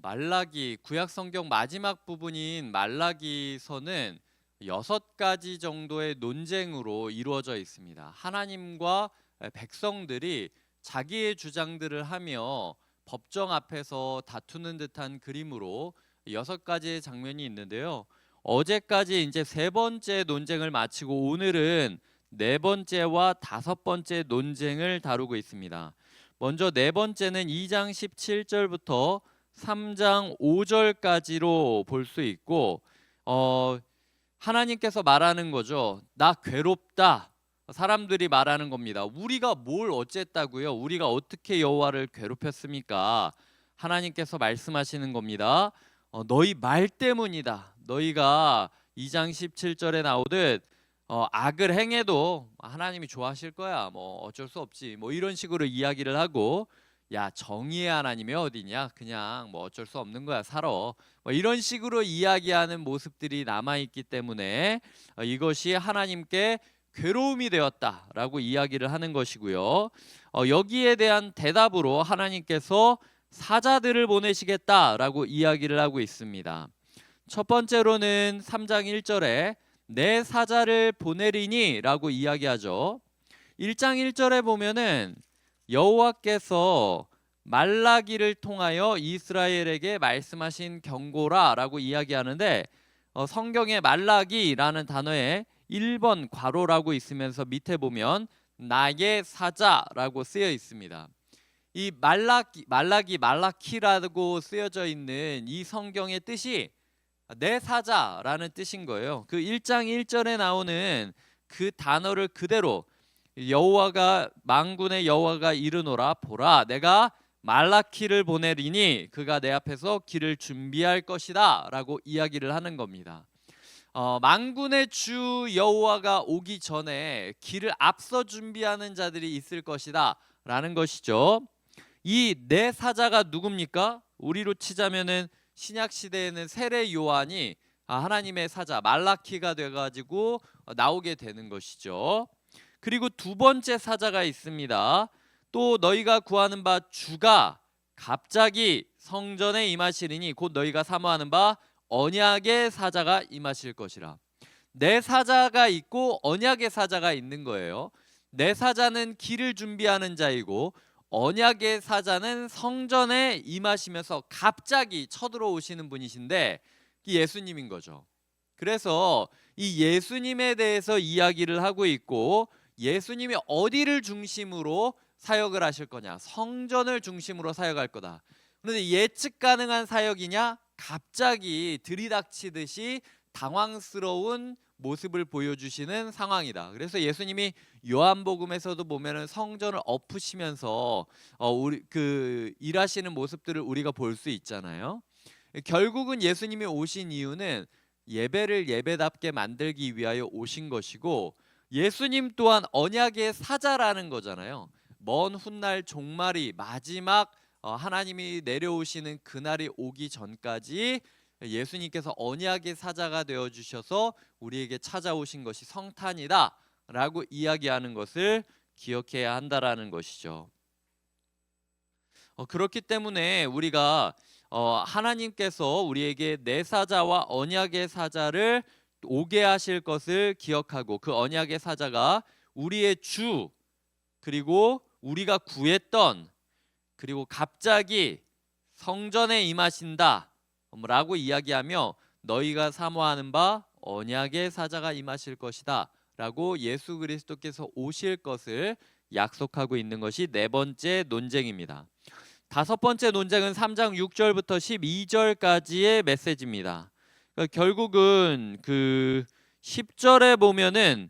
말라기 구약 성경 마지막 부분인 말라기서는 6가지 정도의 논쟁으로 이루어져 있습니다. 하나님과 백성들이 자기의 주장들을 하며 법정 앞에서 다투는 듯한 그림으로 6가지의 장면이 있는데요. 어제까지 이제 3번째 논쟁을 마치고 오늘은 4번째와 5번째 논쟁을 다루고 있습니다. 먼저 4번째는 2장 17절부터 3장 5절까지로 볼 수 있고 하나님께서 말하는 거죠. 나 괴롭다. 사람들이 말하는 겁니다. 우리가 뭘 어쨌다고요? 우리가 어떻게 여호와를 괴롭혔습니까? 하나님께서 말씀하시는 겁니다. 너희 말 때문이다. 너희가 2장 17절에 나오듯 악을 행해도 하나님이 좋아하실 거야. 뭐 어쩔 수 없지. 뭐 이런 식으로 이야기를 하고, 야, 정의의 하나님이 어디냐? 그냥 뭐 어쩔 수 없는 거야. 살아. 뭐 이런 식으로 이야기하는 모습들이 남아 있기 때문에 이것이 하나님께 괴로움이 되었다라고 이야기를 하는 것이고요. 여기에 대한 대답으로 하나님께서 사자들을 보내시겠다라고 이야기를 하고 있습니다. 첫 번째로는 3장 1절에 내 사자를 보내리니 라고 이야기하죠. 1장 1절에 보면은 여호와께서 말라기를 통하여 이스라엘에게 말씀하신 경고라 라고 이야기하는데, 성경에 말라기라는 단어에 1번 괄호라고 있으면서 밑에 보면 나의 사자라고 쓰여 있습니다. 이 말라키라고 쓰여져 있는 이 성경의 뜻이 내 사자라는 뜻인 거예요. 그 1장 1절에 나오는 그 단어를 그대로 여호와가 만군의 여호와가 이르노라 보라 내가 말라키를 보내리니 그가 내 앞에서 길을 준비할 것이다 라고 이야기를 하는 겁니다. 만군의 주 여호와가 오기 전에 길을 앞서 준비하는 자들이 있을 것이다 라는 것이죠. 이 내 사자가 누굽니까? 우리로 치자면은 신약 시대에는 세례 요한이 하나님의 사자 말라키가 돼가지고 나오게 되는 것이죠. 그리고 두 번째 사자가 있습니다. 또 너희가 구하는 바 주가 갑자기 성전에 임하시리니 곧 너희가 사모하는 바 언약의 사자가 임하실 것이라. 내 사자가 있고 언약의 사자가 있는 거예요. 내 사자는 길을 준비하는 자이고 언약의 사자는 성전에 임하시면서 갑자기 쳐들어오시는 분이신데 예수님인 거죠. 그래서 이 예수님에 대해서 이야기를 하고 있고, 예수님이 어디를 중심으로 사역을 하실 거냐? 성전을 중심으로 사역할 거다. 그런데 예측 가능한 사역이냐? 갑자기 들이닥치듯이 당황스러운 모습을 보여주시는 상황이다. 그래서 예수님이 요한복음에서도 보면은 성전을 엎으시면서 우리 그 일하시는 모습들을 우리가 볼 수 있잖아요. 결국은 예수님이 오신 이유는 예배를 예배답게 만들기 위하여 오신 것이고, 예수님 또한 언약의 사자라는 거잖아요. 먼 훗날 종말이 마지막 하나님이 내려오시는 그날이 오기 전까지 예수님께서 언약의 사자가 되어 주셔서 우리에게 찾아오신 것이 성탄이다 라고 이야기하는 것을 기억해야 한다라는 것이죠. 그렇기 때문에 우리가 하나님께서 우리에게 내 사자와 언약의 사자를 오게 하실 것을 기억하고, 그 언약의 사자가 우리의 주, 그리고 우리가 구했던, 그리고 갑자기 성전에 임하신다 라고 이야기하며 너희가 사모하는 바 언약의 사자가 임하실 것이다 라고 예수 그리스도께서 오실 것을 약속하고 있는 것이 4번째 논쟁입니다. 5번째 논쟁은 3장 6절부터 12절까지의 메시지입니다. 그러니까 결국은 그 10절에 보면은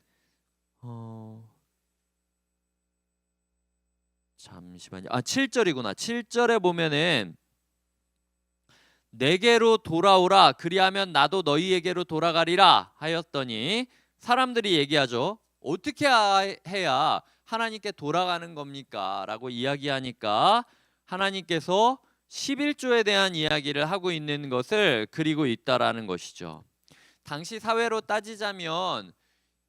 잠시만요. 7절이구나. 7절에 보면은 내게로 돌아오라 그리하면 나도 너희에게로 돌아가리라 하였더니, 사람들이 얘기하죠. 어떻게 해야 하나님께 돌아가는 겁니까? 라고 이야기하니까 하나님께서 11조에 대한 이야기를 하고 있는 것을 그리고 있다라는 것이죠. 당시 사회로 따지자면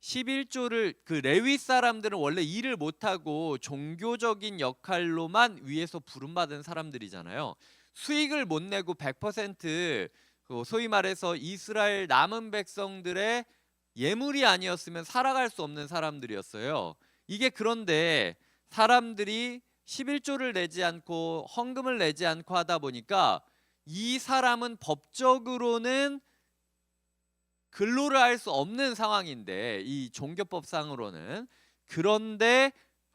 11조를 그 레위 사람들은 원래 일을 못하고 종교적인 역할로만 위에서 부름받은 사람들이잖아요. 수익을 못 내고 100% 소위 말해서 이스라엘 남은 백성들의 예물이 아니었으면 살아갈 수 없는 사람들이었어요. 이게 그런데 사람들이 11조를 내지 않고 헌금을 내지 않고 하다 보니까 이 사람은 법적으로는 근로를 할 수 없는 상황인데, 이 종교법상으로는. 그런데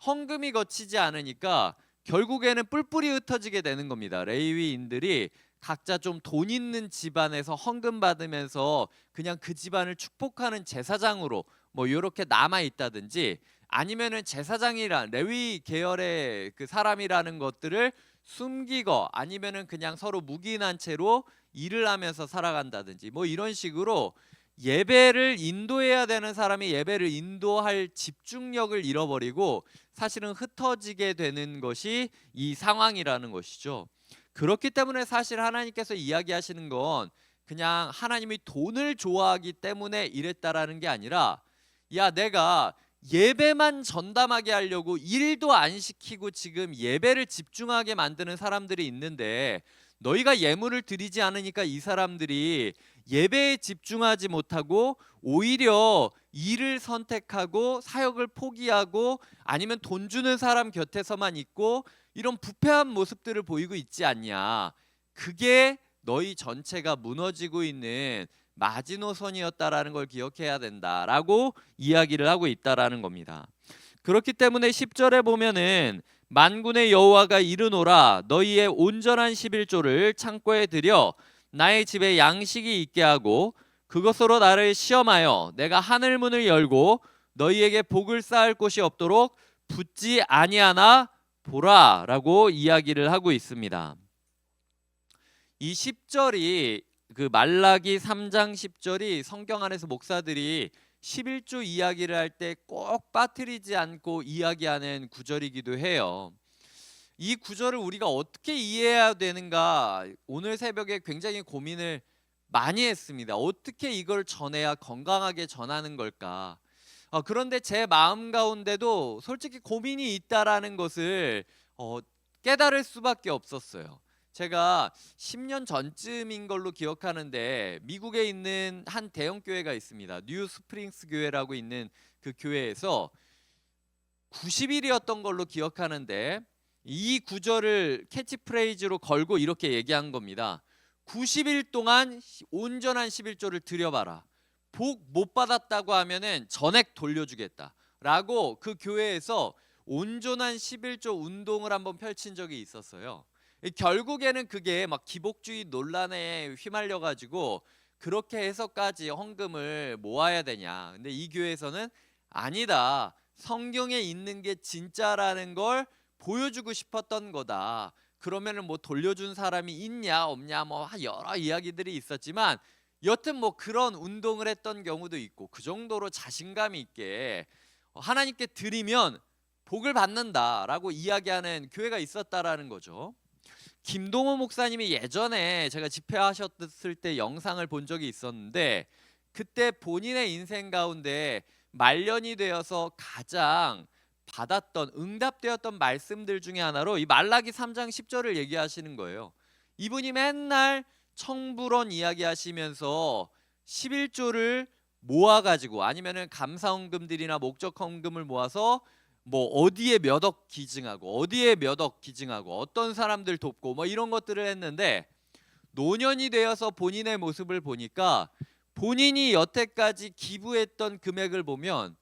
헌금이 거치지 않으니까 결국에는 뿔뿔이 흩어지게 되는 겁니다. 레위인들이 각자 좀 돈 있는 집안에서 헌금 받으면서 그냥 그 집안을 축복하는 제사장으로 뭐 이렇게 남아 있다든지, 아니면은 제사장이란 레위 계열의 그 사람이라는 것들을 숨기고, 아니면은 그냥 서로 묵인한 채로 일을 하면서 살아간다든지, 뭐 이런 식으로 예배를 인도해야 되는 사람이 예배를 인도할 집중력을 잃어버리고 사실은 흩어지게 되는 것이 이 상황이라는 것이죠. 그렇기 때문에 사실 하나님께서 이야기하시는 건 그냥 하나님이 돈을 좋아하기 때문에 이랬다라는 게 아니라, 야, 내가 예배만 전담하게 하려고 일도 안 시키고 지금 예배를 집중하게 만드는 사람들이 있는데, 너희가 예물을 드리지 않으니까 이 사람들이 예배에 집중하지 못하고 오히려 일을 선택하고 사역을 포기하고 아니면 돈 주는 사람 곁에서만 있고 이런 부패한 모습들을 보이고 있지 않냐. 그게 너희 전체가 무너지고 있는 마지노선이었다라는 걸 기억해야 된다라고 이야기를 하고 있다라는 겁니다. 그렇기 때문에 10절에 보면은 만군의 여호와가 이르노라, 너희의 온전한 11조를 창고에 들여 나의 집에 양식이 있게 하고 그것으로 나를 시험하여 내가 하늘 문을 열고 너희에게 복을 쌓을 곳이 없도록 붙지 아니하나 보라라고 이야기를 하고 있습니다. 이 10절이 그 말라기 3장 10절이 성경 안에서 목사들이 11조 이야기를 할 때 꼭 빠뜨리지 않고 이야기하는 구절이기도 해요. 이 구절을 우리가 어떻게 이해해야 되는가, 오늘 새벽에 굉장히 고민을 많이 했습니다. 어떻게 이걸 전해야 건강하게 전하는 걸까? 그런데 제 마음 가운데도 솔직히 고민이 있다라는 것을 깨달을 수밖에 없었어요. 제가 10년 전쯤인 걸로 기억하는데 미국에 있는 한 대형 교회가 있습니다. 뉴 스프링스 교회라고 있는 그 교회에서 90일이었던 걸로 기억하는데 이 구절을 캐치프레이즈로 걸고 이렇게 얘기한 겁니다. 90일 동안 온전한 11조를 드려봐라. 복 못 받았다고 하면은 전액 돌려주겠다 라고 그 교회에서 온전한 11조 운동을 한번 펼친 적이 있었어요. 결국에는 그게 막 기복주의 논란에 휘말려 가지고 그렇게 해서까지 헌금을 모아야 되냐. 근데 이 교회에서는 아니다, 성경에 있는 게 진짜라는 걸 보여주고 싶었던 거다. 그러면은 뭐 돌려준 사람이 있냐 없냐 뭐 여러 이야기들이 있었지만 여튼 뭐 그런 운동을 했던 경우도 있고, 그 정도로 자신감 있게 하나님께 드리면 복을 받는다라고 이야기하는 교회가 있었다라는 거죠. 김동호 목사님이 예전에 제가 집회하셨을 때 영상을 본 적이 있었는데, 그때 본인의 인생 가운데 말년이 되어서 가장 받았던 응답되었던 말씀들 중에 하나로 이 말라기 3장 10절을 얘기하시는 거예요. 이분이 맨날 청불원 이야기하시면서 11조를 모아가지고 아니면은 감사헌금들이나 목적헌금을 모아서 뭐 어디에 몇 억 기증하고 어디에 몇 억 기증하고 어떤 사람들 돕고 뭐 이런 것들을 했는데, 노년이 되어서 본인의 모습을 보니까 본인이 여태까지 기부했던 금액을 보면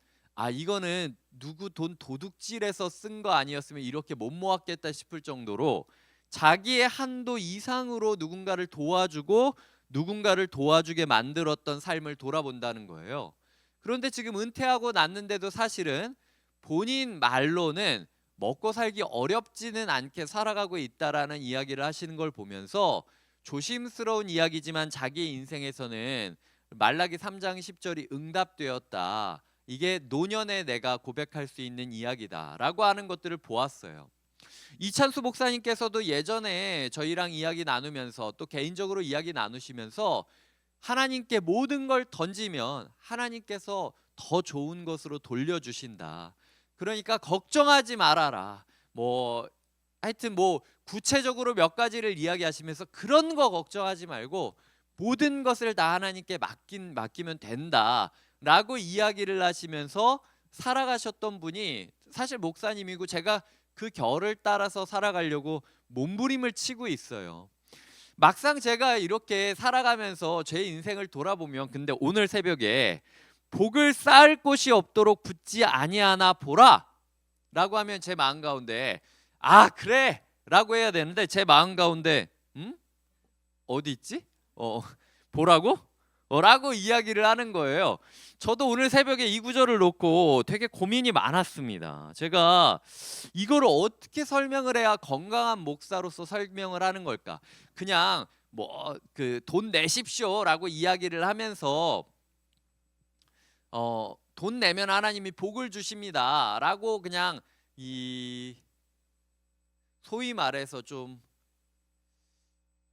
이거는 누구 돈 도둑질해서 쓴 거 아니었으면 이렇게 못 모았겠다 싶을 정도로 자기의 한도 이상으로 누군가를 도와주고 누군가를 도와주게 만들었던 삶을 돌아본다는 거예요. 그런데 지금 은퇴하고 났는데도 사실은 본인 말로는 먹고 살기 어렵지는 않게 살아가고 있다라는 이야기를 하시는 걸 보면서 조심스러운 이야기지만 자기의 인생에서는 말라기 3장 10절이 응답되었다, 이게 노년에 내가 고백할 수 있는 이야기다라고 하는 것들을 보았어요. 이찬수 목사님께서도 예전에 저희랑 이야기 나누면서 또 개인적으로 이야기 나누시면서 하나님께 모든 걸 던지면 하나님께서 더 좋은 것으로 돌려주신다. 그러니까 걱정하지 말아라. 뭐 하여튼 뭐 구체적으로 몇 가지를 이야기하시면서 그런 거 걱정하지 말고 모든 것을 다 하나님께 맡기면 된다라고 이야기를 하시면서 살아가셨던 분이 사실 목사님이고, 제가 그 결을 따라서 살아가려고 몸부림을 치고 있어요. 막상 제가 이렇게 살아가면서 제 인생을 돌아보면, 근데 오늘 새벽에 복을 쌓을 곳이 없도록 붙지 아니하나 보라 라고 하면 제 마음 가운데 아 그래 라고 해야 되는데, 제 마음 가운데 어디 있지? 보라고? 라고 이야기를 하는 거예요. 저도 오늘 새벽에 이 구절을 놓고 되게 고민이 많았습니다. 제가 이거를 어떻게 설명을 해야 건강한 목사로서 설명을 하는 걸까? 그냥 뭐 그 돈 내십시오라고 이야기를 하면서 돈 내면 하나님이 복을 주십니다라고 그냥 이 소위 말해서 좀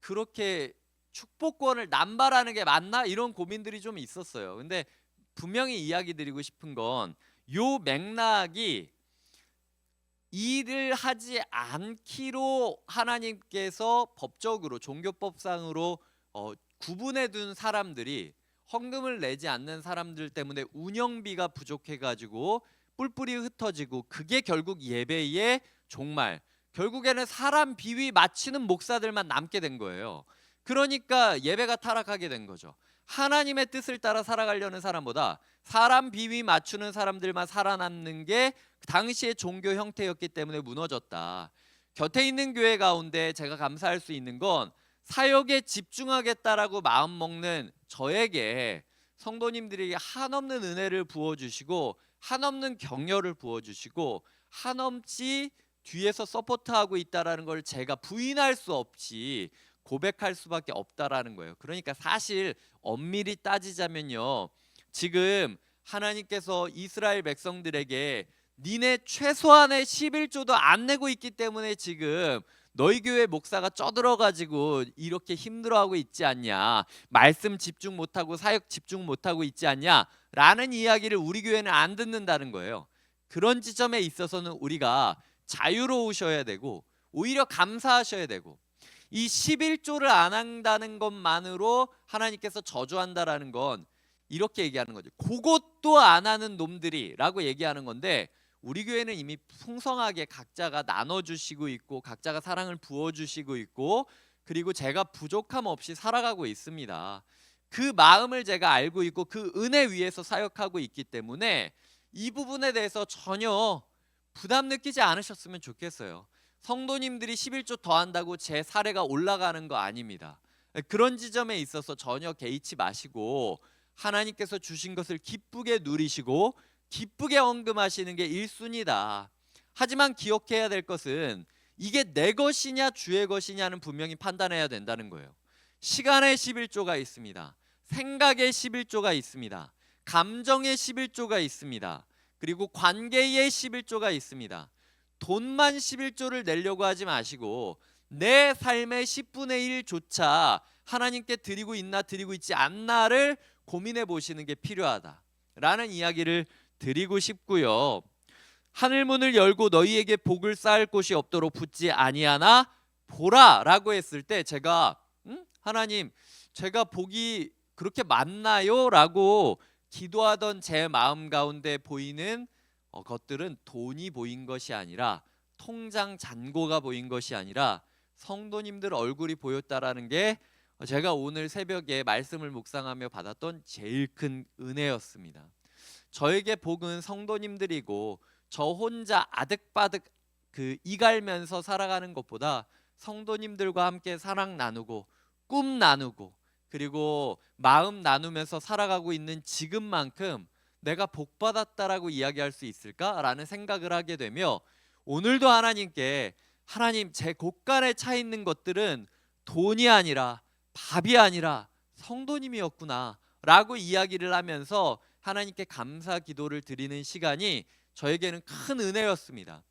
그렇게 축복권을 남발하는 게 맞나? 이런 고민들이 좀 있었어요. 근데 분명히 이야기 드리고 싶은 건 요 맥락이 일을 하지 않기로 하나님께서 법적으로 종교법상으로 구분해 둔 사람들이 헌금을 내지 않는 사람들 때문에 운영비가 부족해 가지고 뿔뿔이 흩어지고, 그게 결국 예배의 종말, 결국에는 사람 비위 맞추는 목사들만 남게 된 거예요. 그러니까 예배가 타락하게 된 거죠. 하나님의 뜻을 따라 살아가려는 사람보다 사람 비위 맞추는 사람들만 살아남는 게 당시의 종교 형태였기 때문에 무너졌다. 곁에 있는 교회 가운데 제가 감사할 수 있는 건 사역에 집중하겠다라고 마음 먹는 저에게, 성도님들에게 한없는 은혜를 부어주시고 한없는 격려를 부어주시고 한없이 뒤에서 서포트하고 있다라는 걸 제가 부인할 수 없이 고백할 수밖에 없다라는 거예요. 그러니까 사실 엄밀히 따지자면요, 지금 하나님께서 이스라엘 백성들에게 니네 최소한의 11조도 안 내고 있기 때문에 지금 너희 교회 목사가 쪄들어가지고 이렇게 힘들어하고 있지 않냐, 말씀 집중 못하고 사역 집중 못하고 있지 않냐 라는 이야기를 우리 교회는 안 듣는다는 거예요. 그런 지점에 있어서는 우리가 자유로우셔야 되고 오히려 감사하셔야 되고, 이 11조를 안 한다는 것만으로 하나님께서 저주한다라는 건 이렇게 얘기하는 거죠. 그것도 안 하는 놈들이 라고 얘기하는 건데, 우리 교회는 이미 풍성하게 각자가 나눠주시고 있고 각자가 사랑을 부어주시고 있고, 그리고 제가 부족함 없이 살아가고 있습니다. 그 마음을 제가 알고 있고 그 은혜 위에서 사역하고 있기 때문에 이 부분에 대해서 전혀 부담 느끼지 않으셨으면 좋겠어요. 성도님들이 11조 더 한다고 제 사례가 올라가는 거 아닙니다. 그런 지점에 있어서 전혀 개의치 마시고 하나님께서 주신 것을 기쁘게 누리시고 기쁘게 헌금하시는 게 1순위다. 하지만 기억해야 될 것은 이게 내 것이냐 주의 것이냐는 분명히 판단해야 된다는 거예요. 시간의 11조가 있습니다. 생각의 11조가 있습니다. 감정의 11조가 있습니다. 그리고 관계의 11조가 있습니다. 돈만 11조를 내려고 하지 마시고 내 삶의 10분의 1조차 하나님께 드리고 있나 드리고 있지 않나를 고민해 보시는 게 필요하다라는 이야기를 드리고 싶고요. 하늘 문을 열고 너희에게 복을 쌓을 곳이 없도록 붙지 아니하나 보라라고 했을 때 제가 하나님, 제가 복이 그렇게 많나요? 라고 기도하던 제 마음 가운데 보이는 것들은 돈이 보인 것이 아니라, 통장 잔고가 보인 것이 아니라 성도님들 얼굴이 보였다라는 게 제가 오늘 새벽에 말씀을 묵상하며 받았던 제일 큰 은혜였습니다. 저에게 복은 성도님들이고 저 혼자 아득바득 이갈면서 살아가는 것보다 성도님들과 함께 사랑 나누고 꿈 나누고 그리고 마음 나누면서 살아가고 있는 지금만큼 내가 복 받았다라고 이야기할 수 있을까라는 생각을 하게 되며, 오늘도 하나님께 하나님, 제 곳간에 차 있는 것들은 돈이 아니라 밥이 아니라 성도님이었구나 라고 이야기를 하면서 하나님께 감사 기도를 드리는 시간이 저에게는 큰 은혜였습니다.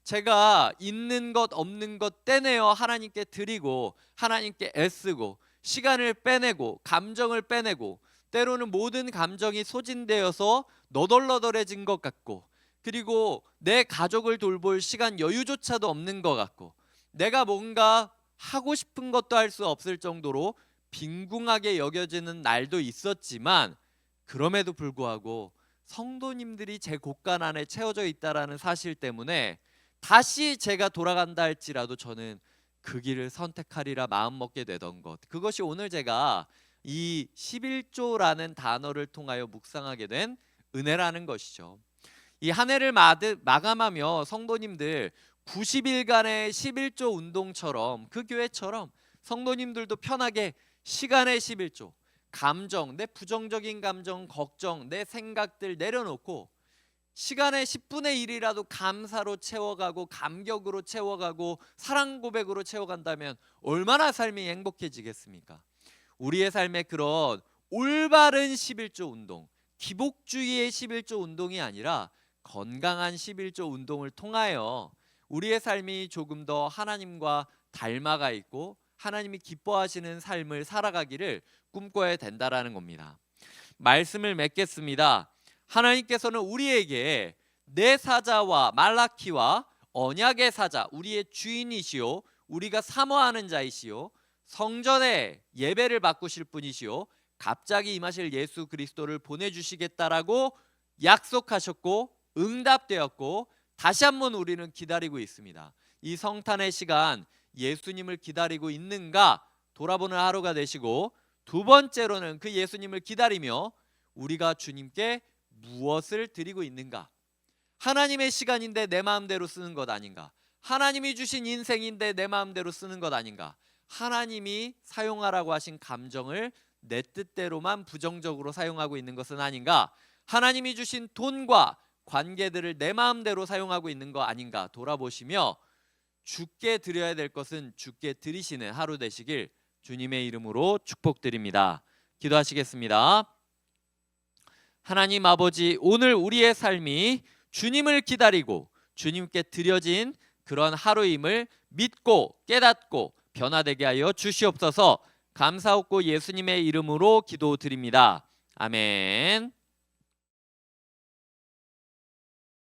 제가 있는 것 없는 것 떼내어 하나님께 드리고 하나님께 애쓰고 시간을 빼내고 감정을 빼내고, 때로는 모든 감정이 소진되어서 너덜너덜해진 것 같고, 그리고 내 가족을 돌볼 시간 여유조차도 없는 것 같고, 내가 뭔가 하고 싶은 것도 할 수 없을 정도로 빈궁하게 여겨지는 날도 있었지만, 그럼에도 불구하고 성도님들이 제 곳간 안에 채워져 있다라는 사실 때문에 다시 제가 돌아간다 할지라도 저는 그 길을 선택하리라 마음먹게 되던 것, 그것이 오늘 제가 이 11조라는 단어를 통하여 묵상하게 된 은혜라는 것이죠. 이 한 해를 마감하며 성도님들 90일간의 11조 운동처럼, 그 교회처럼 성도님들도 편하게 시간의 11조, 감정, 내 부정적인 감정, 걱정, 내 생각들 내려놓고 시간의 10분의 1이라도 감사로 채워가고 감격으로 채워가고 사랑 고백으로 채워간다면 얼마나 삶이 행복해지겠습니까? 우리의 삶에 그런 올바른 11조 운동, 기복주의의 11조 운동이 아니라 건강한 11조 운동을 통하여 우리의 삶이 조금 더 하나님과 닮아가 있고 하나님이 기뻐하시는 삶을 살아가기를 꿈꿔야 된다라는 겁니다. 말씀을 맺겠습니다. 하나님께서는 우리에게 내 사자와 말라키와 언약의 사자, 우리의 주인이시요 우리가 사모하는 자이시요 성전에 예배를 바꾸실 분이시요 갑자기 임하실 예수 그리스도를 보내주시겠다라고 약속하셨고 응답되었고, 다시 한번 우리는 기다리고 있습니다. 이 성탄의 시간 예수님을 기다리고 있는가 돌아보는 하루가 되시고, 두 번째로는 그 예수님을 기다리며 우리가 주님께 무엇을 드리고 있는가? 하나님의 시간인데 내 마음대로 쓰는 것 아닌가? 하나님이 주신 인생인데 내 마음대로 쓰는 것 아닌가? 하나님이 사용하라고 하신 감정을 내 뜻대로만 부정적으로 사용하고 있는 것은 아닌가? 하나님이 주신 돈과 관계들을 내 마음대로 사용하고 있는 거 아닌가 돌아보시며 주께 드려야 될 것은 주께 드리시는 하루 되시길 주님의 이름으로 축복드립니다. 기도하시겠습니다. 하나님 아버지, 오늘 우리의 삶이 주님을 기다리고 주님께 드려진 그런 하루임을 믿고 깨닫고 변화되게 하여 주시옵소서. 감사하고 예수님의 이름으로 기도드립니다. 아멘.